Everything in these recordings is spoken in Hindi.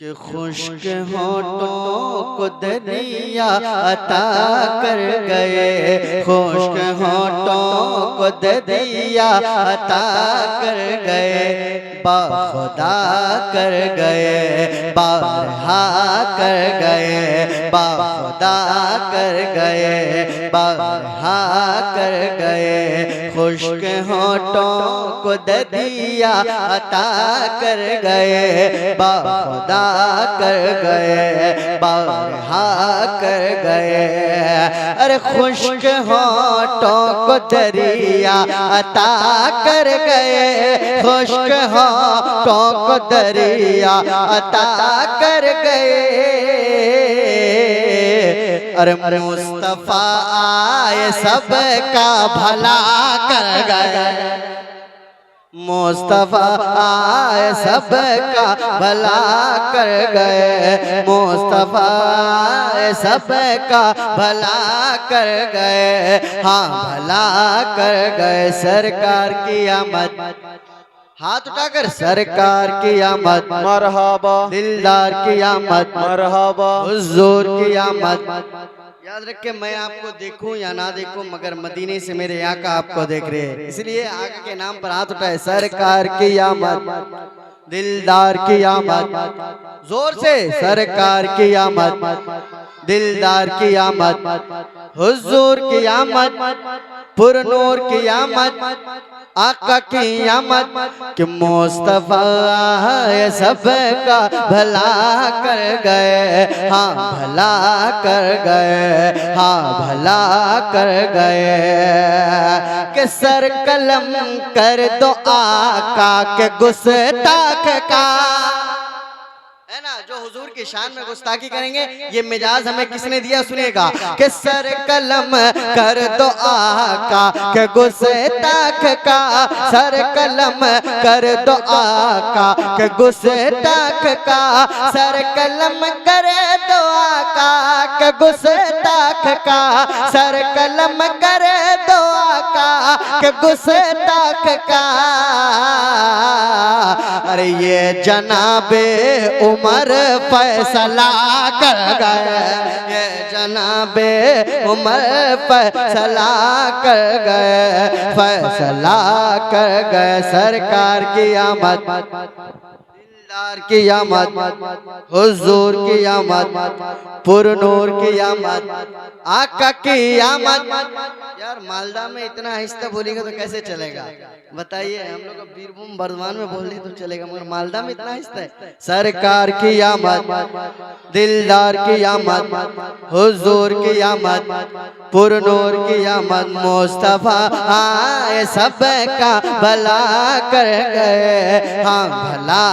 कि खुश्क होठों को दरिया अता कर गए, खुश्क होठों को दरिया अता कर गए, बाखुदा कर गए, बारहा कर गए, बाखुदा कर गए, बारहा कर गए। खुश्क होठों को दरिया अता कर गए, बाखुदा कर गए, बारहा कर गए। अरे खुश्क होठों को दरिया अता कर गए, खुश्क होठों को दरिया अता कर गए। अरे मुस्तफा आए सबका भला कर गए, मुस्तफा आए सबका भला कर गए, मुस्तफा आए सबका भला कर गए, हाँ भला कर गए। सरकार की आमद, हाथ उठाकर सरकार की आमद मरहबा, दिलदार की आमद मरहबा, हुजूर की आमद। याद रखे मैं आपको देखूं या ना देखूं मगर मदीने से मेरे यहाँ का आपको देख रहे हैं, इसलिए आगे के नाम पर हाथ उठाए। सरकार की आमद, दिलदार की आमद, जोर से सरकार की आमद, दिलदार की आमद, हुजूर की आमद, पुरनूर की आमद, आका की आमद। कि मुस्तफा सबका भला कर गए, हाँ भला कर गए, हाँ भला कर गए। कि सर कलम कर दो आका के गुस्ताख का, है ना, जो हुजूर की शान में गुस्ताखी करेंगे। ये मिजाज हमें किसने दिया सुनेगा। कि सर कलम कर दो आका के गुस्ताख का, सर कलम कर दो आका के गुस्ताख का, सर कलम कर दो आका के गुस्ताख का, सर कलम कर दो आका के गुस्ताख का। अरे ये जनाबे उमर फैसला कर गए, ये जनाबे उमर फैसला कर गए, फैसला कर गए। सरकार की आमद, दिलदार की आमद, हुजूर की आमद, पुरनूर की आमद, आका की आमद। यार मालदा में इतना आहिस्ता बोलेगा तो कैसे चलेगा बताइए। हम लोग बीरभूम बर्धमान में बोल रहे तो चलेगा मगर मालदा में इतना आहिस्ता है। सरकार की आमद, दिलदार की आमद, हुजूर की आमद, पुरनूर की आमद। मुस्तफा आए सबका भला कर गए, हाँ भला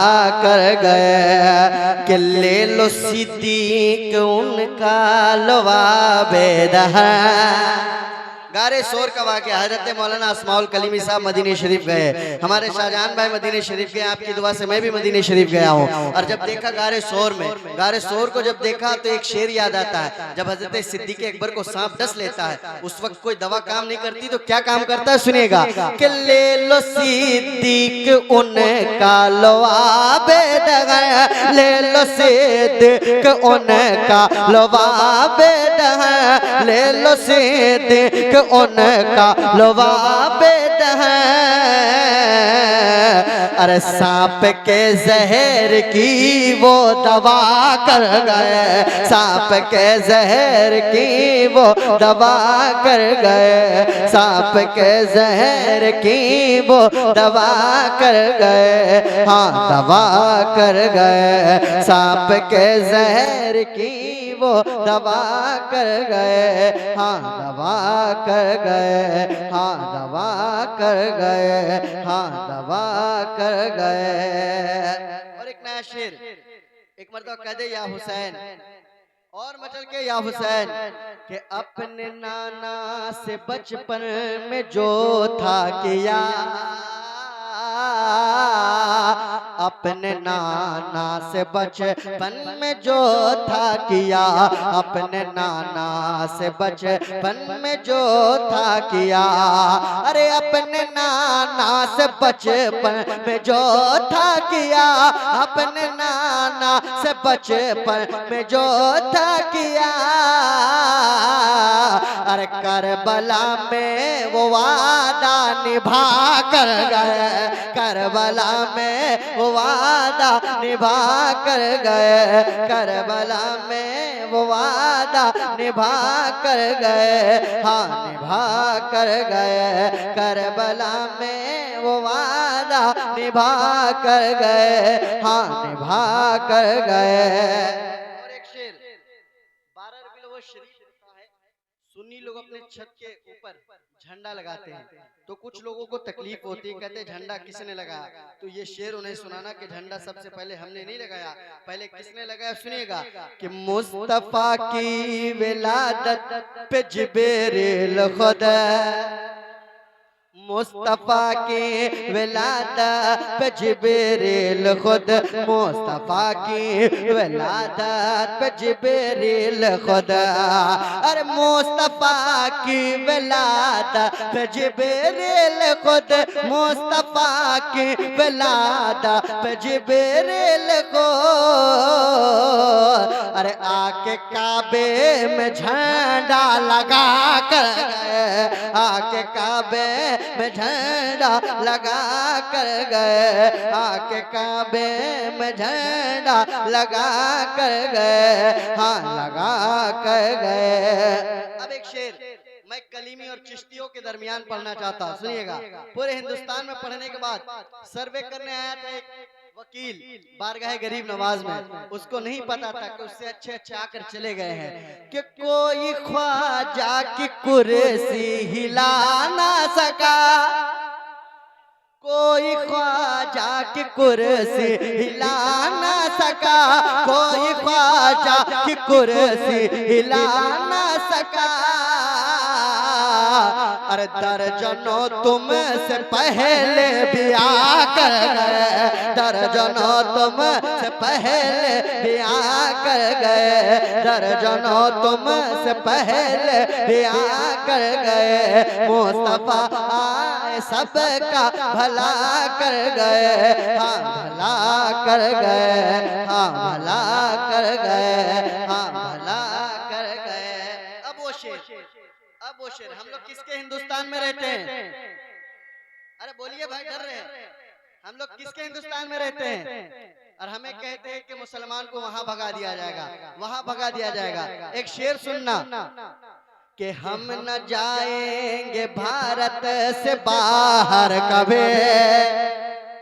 कर गए। कि ले लो सिद्दीक उनका लवाबेदह। गारे शोर का वाक़या, हजरत मौलाना अस्माउल कलीमी साहब मदीने शरीफ गए, हमारे शाहजहान भाई मदीने शरीफ गए, आपकी दुआ से मैं भी मदीने शरीफ गया हूँ। और जब देखा गारे शोर में, गारे शोर को जब देखा तो एक शेर याद आता है। जब हजरत सिद्दीक अकबर को सांप डस लेता है, उस वक्त कोई दवा काम नहीं करती तो क्या काम करता है सुनेगा। कि ले लो सिद्दीक उनका लवाबेदह, ले लो सिद्दीक उनका लवाबेदह, ले लो सिद्दीक उनका लवाबेदह। अरे सांप के जहर की वो दवा कर गए, सांप के जहर की वो दवा कर गए, सांप के जहर की वो दवा कर गए, हाँ दवा कर गए। सांप के जहर की वो दवा कर गए, हाँ दवा कर गए, हाँ दवा कर गए, हाँ दवा कर गए। और एक नया शेर, एक मर्तबा कह दे या हुसैन, और मचल के या हुसैन। कि अपने नाना से बचपन में जो था किया, अपने नाना से बचपन में जो था किया, अपने नाना से बचपन में जो था किया। अरे अपने नाना से बचपन में जो था किया, अपने नाना से बचपन में जो था किया। अरे करबला में वो वादा निभा कर गए, करबला में वो वादा निभा कर गए, करबला में वो वादा निभा कर गए, हाँ निभा कर गए, करबला में वो वादा निभा कर गए, हाँ निभा कर गए। सुन्नी लोग अपने छत के ऊपर झंडा लगाते हैं तो कुछ लोगों को तकलीफ होती है, कहते हैं झंडा किसने लगाया। तो ये शेर उन्हें सुनाना कि झंडा सबसे पहले हमने नहीं लगाया, पहले किसने लगाया। सुनिएगा कि मुस्तफा की विलादत पे जिब्रील खुदा, मुस्तफा की विलादत पे जिब्रील खुद, मुस्तफा की विलादत पे जिब्रील खुद। अरे मुस्तफा की विलादत पे जिब्रील खुद, मुस्तफा की विलादत पे जिब्रील खुद। अरे आके काबे में झंडा लगा कर गए, आके काबे में झंडा लगा कर गए, आके काबे में झंडा लगा कर गए, हाँ लगा कर गए। अब एक शेर मैं कलीमी और चिश्तियों के दरमियान पढ़ना चाहता हूँ, सुनिएगा। पूरे हिंदुस्तान में पढ़ने के बाद सर्वे करने आया था एक वकील बारगाह गरीब नवाज में, उसको नहीं पता था कि उससे अच्छे अच्छे आकर चले गए हैं कि कोई ख्वाजा की कुर्सी हिला ना सका, कोई ख्वाजा की कुर्सी हिला ना सका, कोई ख्वाजा की कुर्सी हिला ना सका। अरे दर्जनों तुमसे पहले भी आकर गए, दर्जनों तुमसे पहले भी आकर गए, दर्जनों तुमसे पहले भी आकर गए। मुस्तफा आए सबका भला कर गए, हाँ भला कर गए, हाँ भला कर गए, हाँ भला कर गए। अब वो शेर हम लोग किसके हिंदुस्तान में रहते हैं? अरे बोलिए भाई, डर रहे हैं। हम लोग किसके हिंदुस्तान में रहते हैं? और हमें कहते हैं कि मुसलमान को वहां भगा दिया जाएगा, वहां भगा दिया जाएगा। एक शेर सुनना कि हम न जाएंगे भारत से बाहर कभी।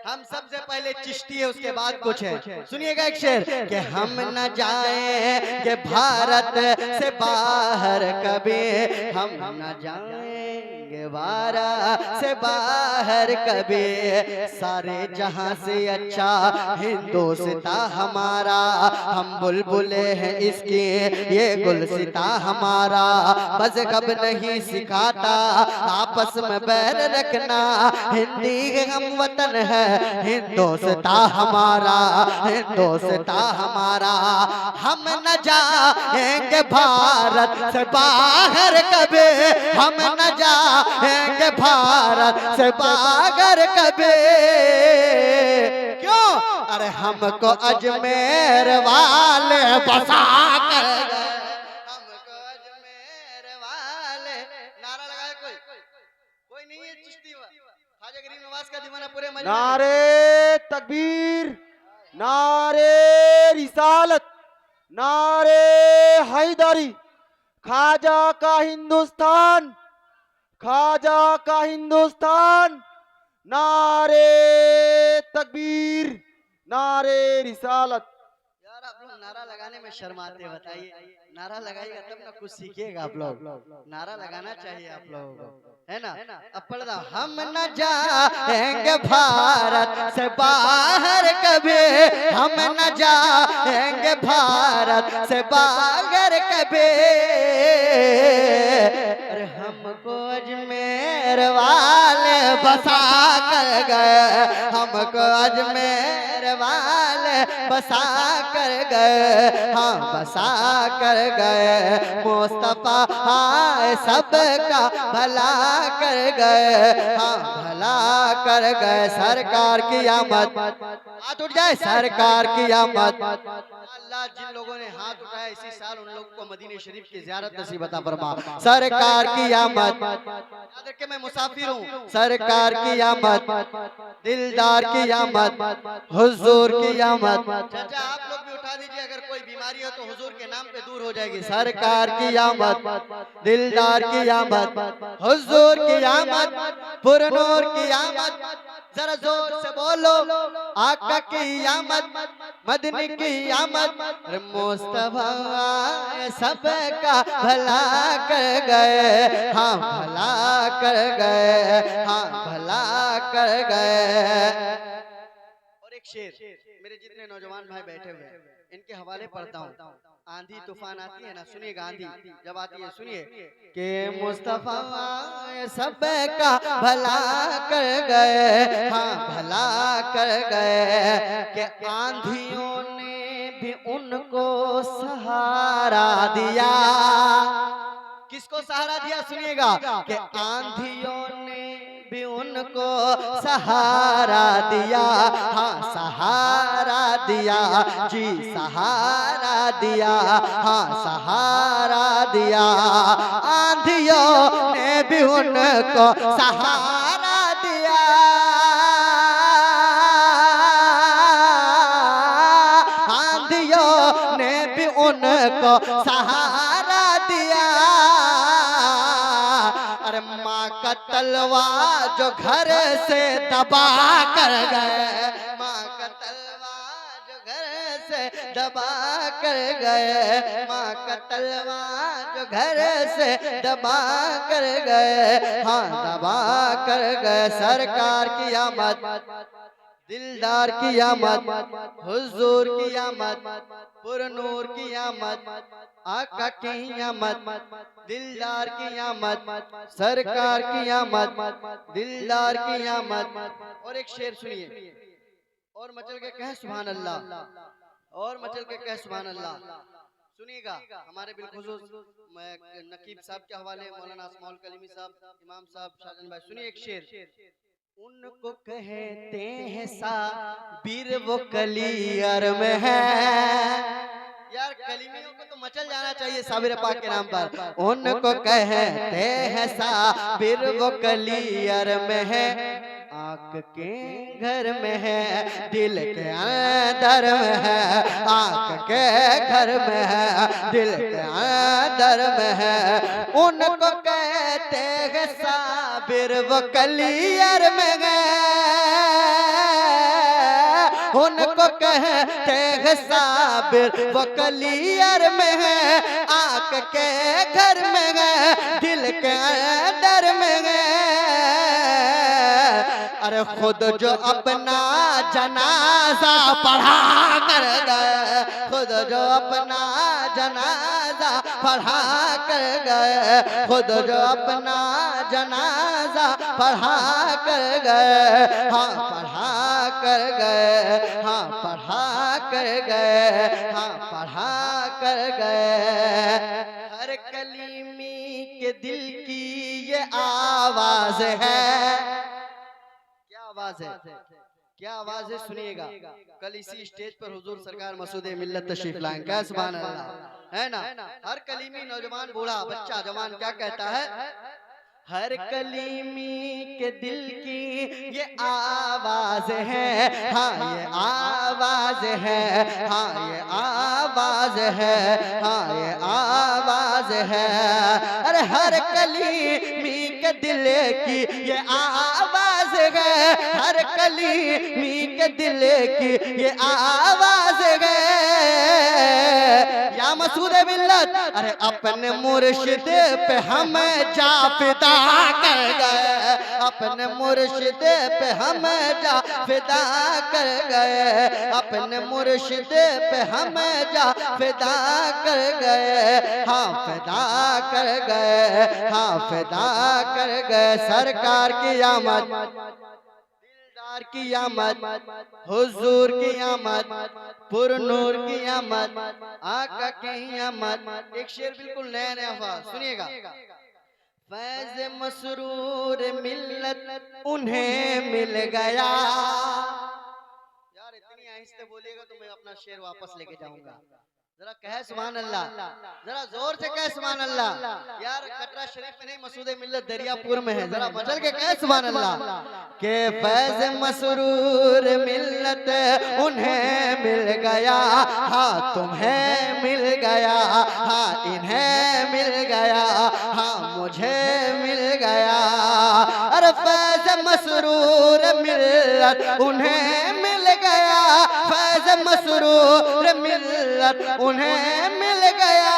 हम सबसे पहले चिश्ती है, उसके बाद कुछ है। सुनिएगा एक शेर कि हम न जाएंगे भारत से बाहर कभी, हम न जाएंगे भारत से बाहर कभी। सारे जहां से अच्छा हिंदुस्ता हमारा, हम बुलबुले हैं इसकी ये गुलसिता हमारा। मज़हब नहीं सिखाता आपस में बैर रखना, हिंदी हम वतन है हिंदुस्ता हमारा, हिंदुस्ता हमारा। हम न जाएंगे भारत से बाहर कभी, हम न जाएंगे भारत से बाहर कभी। क्यों? अरे हमको अजमेर वाले बसा कर गए, हमको अजमेर वाले। नारा लगाए कोई नहीं है चिश्ती ख्वाजा गरीब नवाज का दीवाना पूरे मजमे में। नारे तकबीर, नारे रिसालत, नारे हैदरी। ख्वाजा का हिंदुस्तान, ख्वाजा का हिंदुस्तान। नारे तकबीर, नारे रिसालत। यार आप लोग नारा लगाने में शर्माते, बताइए। नारा लगाइएगा तब ना कुछ सीखिएगा आप लोग। नारा लगाना चाहिए आप लोगों को, है ना। अब पढ़ रहा, हम न जाएंगे भारत से बाहर कभी, हम न जाएंगे भारत से बाहर कभी। अरे हमको अजमेर अजमेर वाले बसा कर गए, हमको अजमेर वाले बसा कर गए, हाँ बसा कर गए। मुस्तफा हाय सबका भला कर गए, हाँ भला कर गए। सरकार की आमद, हाथ उठ जाए, सरकार की आमद। अल्लाह जिन लोगों ने हाथ उठाया इसी साल उन लोगों को मदीने शरीफ की ज़ियारत नसीब अता फरमा। सरकार की आमद, याद रखे मैं मुसाफिर हूँ। सरकार की आमद, दिलदार की आमद, हुजूर की आमद। चाचा आप लोग भी उठा दीजिए, अगर कोई बीमारी हो तो हुजूर के नाम पे दूर हो जाएगी। सरकार की आमद, दिलदार की आमद, हुजूर की आमद, पुरनूर की आमद। जरा जोर से बोलो, आका की आमद, मदनी की आमद। मुस्तफा सबका भला कर गए, हाँ भला कर गए, हाँ भला कर गए। और एक शेर मेरे जितने नौजवान भाई बैठे हुए हैं इनके हवाले पढ़ता हूँ। आंधी तूफान आती है ना, सुनिएगा आंधी जब आती है सुनिए कि मुस्तफा सबका भला कर गए, हाँ भला कर गए। कि आंधियों ने भी उनको सहारा दिया। किसको सहारा दिया सुनिएगा कि आंधियों ने भी उनको सहारा दिया, हाँ सहारा दिया जी, सहारा दिया, हाँ सहारा दिया। आंधियों ने भी उनको सहारा दिया, आंधियों ने भी उनको सहारा दिया। अरे माँ का तलवार जो घर से दबा कर गए, माँ का तलवार जो घर से दबा कर गए, माँ का तलवार जो घर से दबा कर गए, हाँ दबा कर गए। सरकार की आमद, दिलदार की आमद, हुजूर की आमद, पुरनूर की आमद, आका की आमद, दिलदार की आमद, सरकार की आमद, दिलदार की आमद। और एक शेर सुनिए, और मचल के कहे सुभान अल्लाह, और मचल के कहे सुभान अल्लाह। सुनिएगा हमारे बिलखुसूस नकीब साहब के हवाले मौलाना अस्माउल कलीमी साहब, इमाम साहब, शाहजहान भाई। सुनिए एक शेर। उनको कहते हैं साबिर वो कलियर में है। यार कलीमियों को तो मचल जाना चाहिए साबिर पाक के नाम पर। उनको कहते हैं साबिर वो कलियर में है, आँख के घर में है, दिल के अंदर में है, आँख के घर में है, दिल के अंदर में है। उनको कहते हैं साबिर वो कलियर में है, उनको कहते हैं साबिर वो कलियर में है, आँख के घर में है, दिल के अंदर में है। अरे खुद जो अपना जनाजा पढ़ा कर गए, खुद जो अपना जनाजा पढ़ा कर गए, खुद जो अपना जनाजा पढ़ा कर गए, हाँ पढ़ा कर गए, हाँ पढ़ा कर गए, हाँ पढ़ा कर गए। हर कलीमी के दिल की ये आवाज है। आवाज है, क्या आवाज है सुनिएगा। कल इसी स्टेज पर हुजूर सरकार मसूदे मिल्लत तशरीफ लाएं। क्या सुभान अल्लाह है ना। हर कलीमी नौजवान बूढ़ा बच्चा जवान क्या कहता है, हर कलीमी के दिल की ये आवाज है, हाँ ये आवाज है, हाँ ये आवाज है, हाँ ये आवाज है। अरे हर कलीमी के दिल की ये आवाज है, हर कलीमी के दिल की ये आवाज है। या मसूद मिल्लत, अरे अपने मुर्शिद पे हम जा फिदा कर गए, अपने मुर्शिद पे हम जा फिदा कर गए, अपने मुर्शिद पे हम जा फिदा कर गए, हाँ फिदा कर गए, हाँ फिदा कर गए। सरकार की आमद, दिलदार की आमद, हुजूर की आमद, पुरनूर की आमद, आका की आमद। एक शेर बिल्कुल नया नया हुआ, सुनिएगा। फैज़ मसरूर मिल्लत उन्हें मिल गया। यार इतनी आहिस्ते बोलिएगा तो मैं अपना शेर वापस लेके जाऊंगा। जरा कहे सुभान अल्लाह, जरा जोर से कहे सुभान अल्लाह। यार कटरा शरीफ में नहीं, मसूद मिल्लत दरियापुर में है, जरा मचल के कहे सुभान अल्लाह। के फैज़ मसरूर मिल्लत उन्हें मिल गया, हाँ तुम्हें मिल गया, हाँ इन्हें मिल गया, हाँ मुझे मिल गया। अरे फैज़ मसरूर मिल्लत उन्हें मिल गया, फैज़ मसरूर मिल्लत उन्हें मिल गया।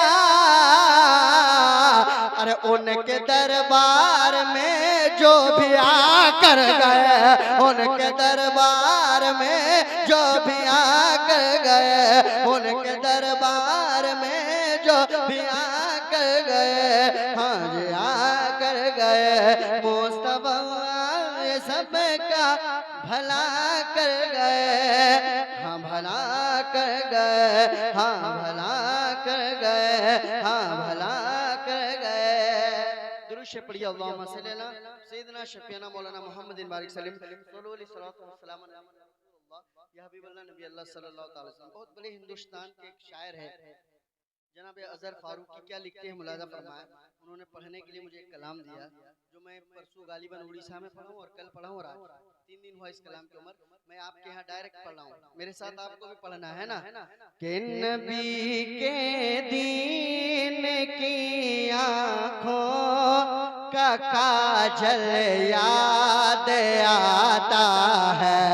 अरे उनके दरबार में जो भी आकर गए, उनके दरबार में जो भी आकर गए, उनके दरबार में जो भी आकर गए, हाँ जी आकर गए। मुस्तफा सबका भला कर गए, हाँ भला कर गए, हाँ भला कर गए, हाँ भला कर गए। दुरूद से पढ़िए अल्लाहुम्मा सल्ली अला सय्यिदना शफीना मौलाना मुहम्मदिन बारिक सलीम सल्लल्लाहु अलैहि वसल्लम। या हबीबल्लाह नबी अल्लाह सल्लल्लाहु अलैहि वसल्लम। बहुत बड़े हिंदुस्तान के एक शायर है जनाब अजहर फारूकी, क्या लिखते हैं मुलाजा फरमाए। उन्होंने पढ़ने के लिए मुझे एक कलाम दिया जो मैं परसों गालिबन उड़ीसा में पढ़ा हूँ और कल पढ़ा हूँ, और आज 3 दिन हुआ इस कलाम की उम्र। मैं आपके यहाँ डायरेक्ट पढ़ रहा हूँ, मेरे साथ आपको भी पढ़ना है ना। कि नबी के दीन की आँखों का काजल याद आता है।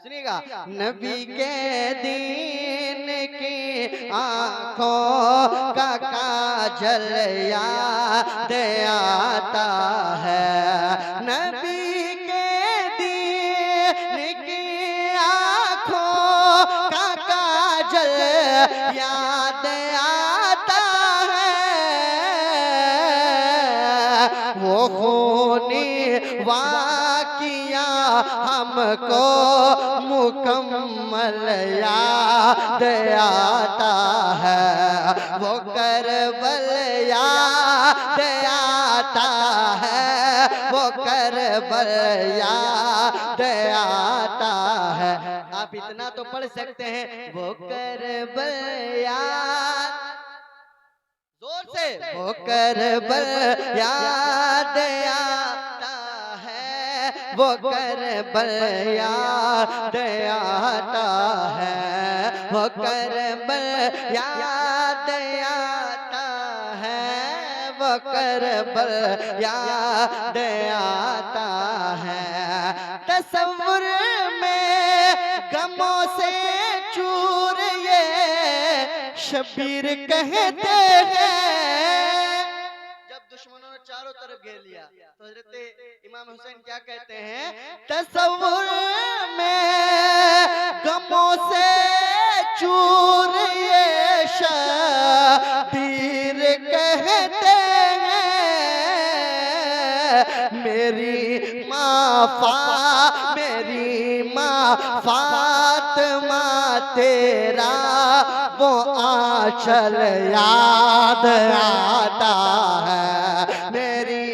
सुनिएगा, नबी के दीन की आँखों का काजल याद आता है। नबी के दीन की आँखों का काजल याद आता है। वो खूनी वाक़िया हमको मुकम्मल याद आता है। वो करबल याद आता है, वो करबल याद आता है। आप इतना तो पढ़ सकते हैं, वो करबल याद, जोर से, वो करबल याद आता है, वो करबल याद आता है, वो करबल याद आता है, वो करबल याद आता है। तसव्वुर में गमों से चूर ये शबीर कहते हैं। जब दुश्मनों ने चारों तरफ घेर लिया तो हजरत इमाम हुसैन क्या कहते हैं? तसव्वुर में गमों से चूर ये शबीर कहते हैं। मेरी माँ फातिमा तेरा वो आंचल याद आता है। मेरी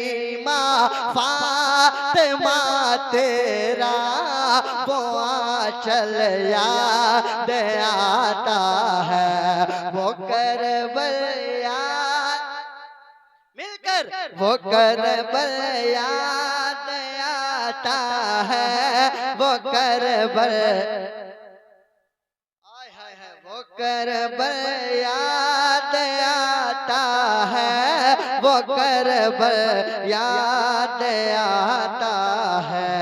माँ फातिमा तेरा वो आंचल याद आता है। वो करबल याद, मिलकर वो करबल याद आता है, वो करबल, वो करबल याद आता है, वो करबल याद आता है।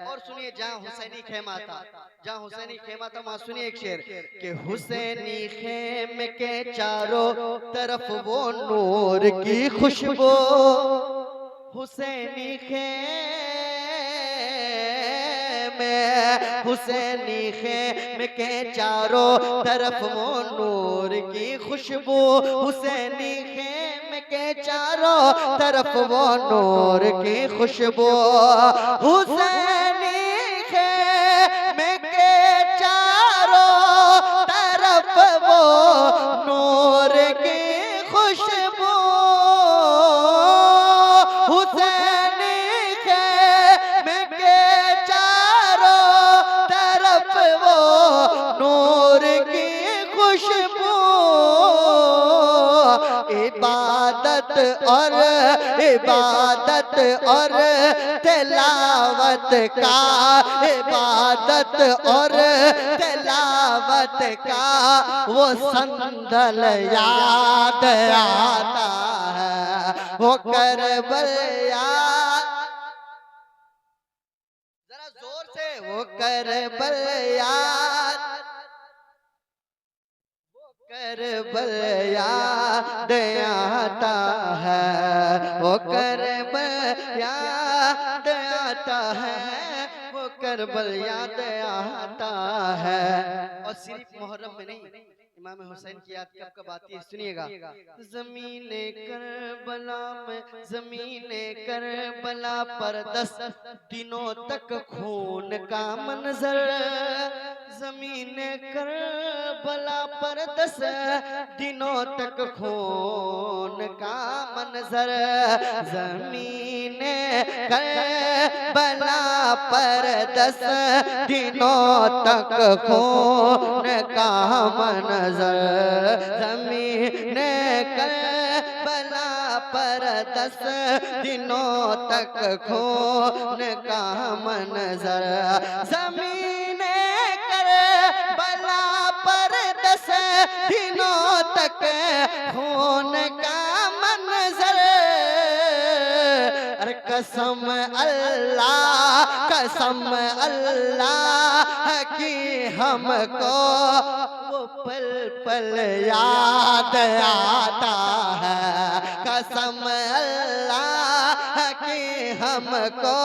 और सुनिए, जहाँ हुसैनी खेमा था, जहाँ जहाँ हुसैनी खेमा था वहाँ सुनिए एक शेर कि हुसैनी खेम के चारों तरफ वो नूर की खुशबू, हुसैनी खेम हुसैनी खेम के चारों तरफ वो नूर की खुशबू, हुसैनी खेम के चारों तरफ वो नूर की खुशबू, हुसैनी खेम के चारों तरफ वो नूर की खुशबू, हुसैनी खेम के चारों तरफ वो नूर की खुशबू, इबादत और तिलावत का, इबादत और तिलावत का वो संदल याद आता है, वो करबल याद, जरा जोर से, वो करबल याद, करबल याद आता है, वो करबल याद आता है, वो करबल याद आता है। और सिर्फ मुहर्रम में नहीं, इमाम हुसैन की याद कब कब आती है सुनिएगा। ज़मीने करबला में, ज़मीने करबला पर 10 दिनों तक खून का मंजर, ज़मीने करबला पर 10 दिनों तक खून का मंजर, ज़मीने करबला पर 10 दिनों तक खून का मंजर, ज़मीने करबला पर 10 दिनों तक खून का मंजर, ज़मीने करबला पर 10 दिनों तक खून का मंजर, अरे कसम अल्लाह की हमको वो पल पल याद आता है, कसम अल्लाह की हमको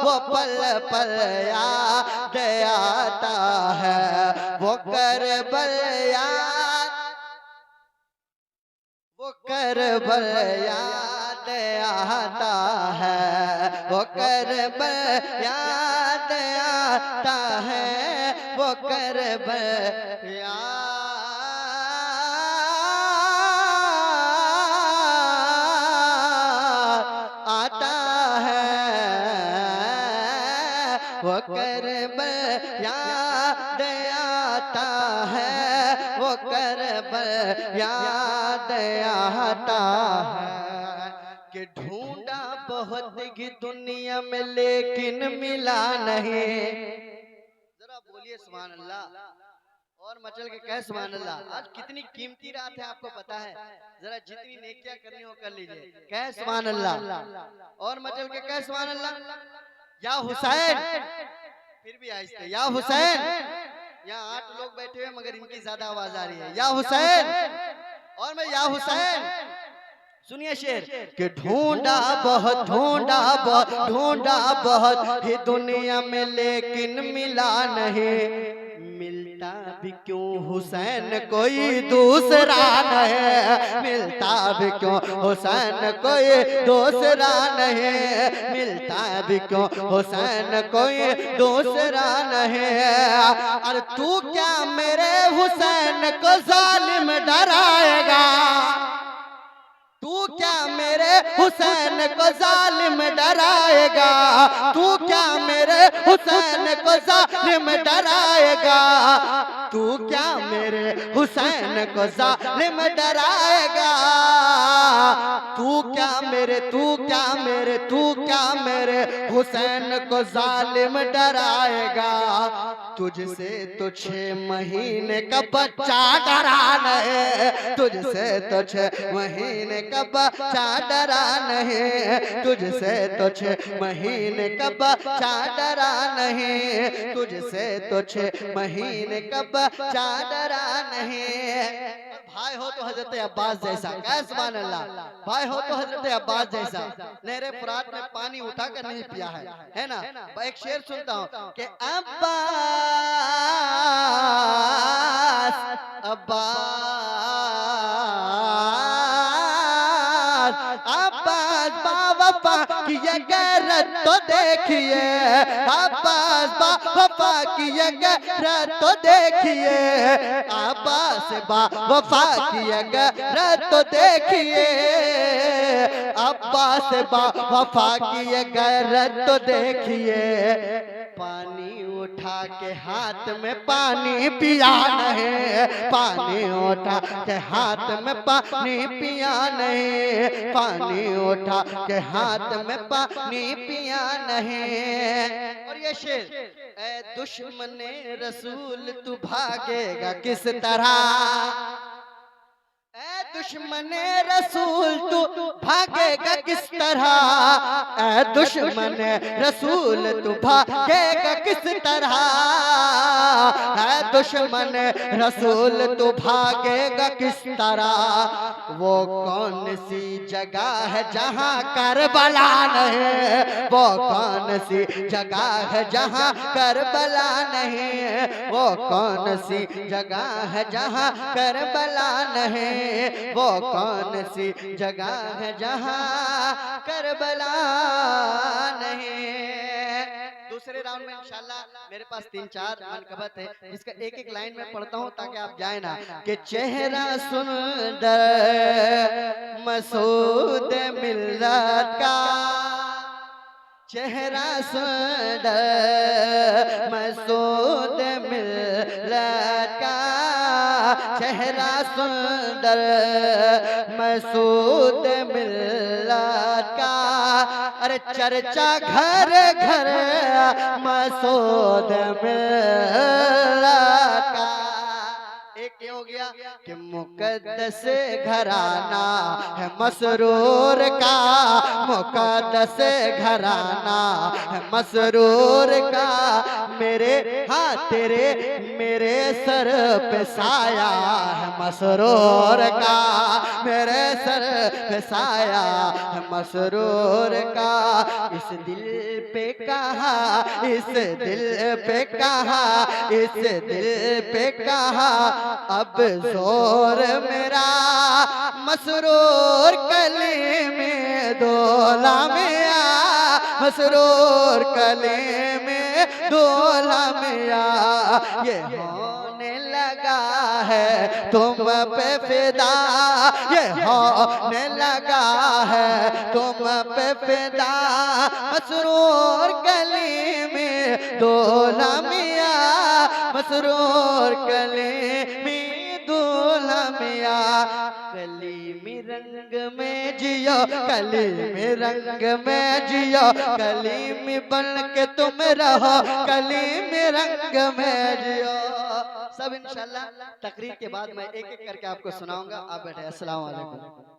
वो पल पल याद आता है, वो करबल याद, वो करबल याद आता है, वो करबल याद आता है, वो करबल याद आता है, वो करबल याद आता है, वो करबल याद आता है। कि ढूंढा बहुत की दुनिया में लेकिन मिला नहीं, जरा बोलिए सुभान अल्लाह, और मचल के कह सुभान अल्लाह। आज कितनी कीमती रात है आपको पता है, जरा जितनी नेकियां करनी हो कर लीजिए, कह सुभान अल्लाह, और मचल के कह सुभान अल्लाह। या हुसैन, फिर भी आहिस्ते, या हुसैन, यहाँ 8 लोग बैठे हुए मगर इनकी ज्यादा आवाज आ रही है, या हुसैन, और मैं या हुसैन, सुनिए शेर कि ढूंढा बहुत ही दुनिया में लेकिन मिला नहीं, मिलता भी क्यों हुसैन कोई दूसरा नहीं, मिलता भी क्यों हुसैन कोई दूसरा नहीं, मिलता भी क्यों हुसैन कोई दूसरा नहीं, और तू क्या मेरे हुसैन को जालिम डराएगा, तू क्या मेरे हुसैन को जालिम डराएगा, तू क्या मेरे हुसैन को जालिम डराएगा, तू क्या मेरे हुसैन को जालिम डराएगा, तू क्या मेरे हुसैन को जालिम डराएगा, तुझसे तो 6 महीने का बच्चा डरा है, तुझसे तो 6 महीने का बच्चा डरा नहीं, तुझसे तो 6 महीने का बच्चा डरा नहीं, तुझसे तो 6 महीने का बच्चा डरा नहीं। भाई हो तो हजरत अब्बास जैसा, क्या सुभान अल्लाह, भाई हो तो हजरत अब्बास जैसा, नहरे फुरात में पानी उठा कर नहीं पिया है ना। एक शेर सुनता हूँ कि अब्बास अब्बास अब्बास बावफा की ये गैरत तो देखिए, अब्बास बावफा की ये गैरत तो देखिए, अब्बास बावफा की ये गैरत तो देखिए, अब्बास बावफा की ये गैरत तो देखिए। पानी उठा के हाथ में पानी पिया नहीं, पानी उठा के हाथ में पानी पिया नहीं, पानी उठा के हाथ में पानी पिया नहीं। और ये शेर, ए दुश्मने रसूल तू भागेगा किस तरह, ए दुश्मने रसूल तू भागेगा किस तरह, ए दुश्मने रसूल तू भागेगा किस तरह, है दुश्मन रसूल तू भागेगा किस तरह। वो कौन सी जगह है जहाँ करबला नहीं, वो कौन सी जगह है जहाँ करबला नहीं, वो कौन सी जगह है जहाँ करबला नहीं, वो कौन सी जगह है जहाँ करबला नहीं। दूसरे राउंड में इंशाल्लाह मेरे पास 3-4 मनकबत है, जिसका एक एक लाइन में पढ़ता हूँ ताकि आप जाए ना। कि चेहरा सुंदर मसूद मिल्लत का, चेहरा सुंदर मसूद मिल्लत का, चेहरा सुंदर मसूद मिल्लत का, अरे चर्चा घर घर मसूद मिल्लत का। एक ये हो गया कि मुकद्दस घराना है मसरूर का, मुकद्दस घराना है मसरूर का, मेरे हाँ तेरे मेरे सर पे साया है मसरूर का, मेरे सर पे साया है मसरूर का। इस दिल पे कहा, इस दिल पे कहा, इस दिल पे कहा, अब जोर मेरा मसरूर कली में दोला मिया, मसरूर कली में दोला मिया। ये होने लगा है तुम पे फिदा, ये होने लगा है तुम पे फिदा, मसरूर कली में दोला मिया, मसरूर कली में दोला मिया। कलीमी रंग में जियो, कलीमी रंग में जियो, कलीमी बन के तुम रहो, कलीमी रंग में जियो। सब इंशाल्लाह तकरीर के बाद मैं एक एक करके आपको सुनाऊंगा। आप बैठे। अस्सलाम वालेकुम।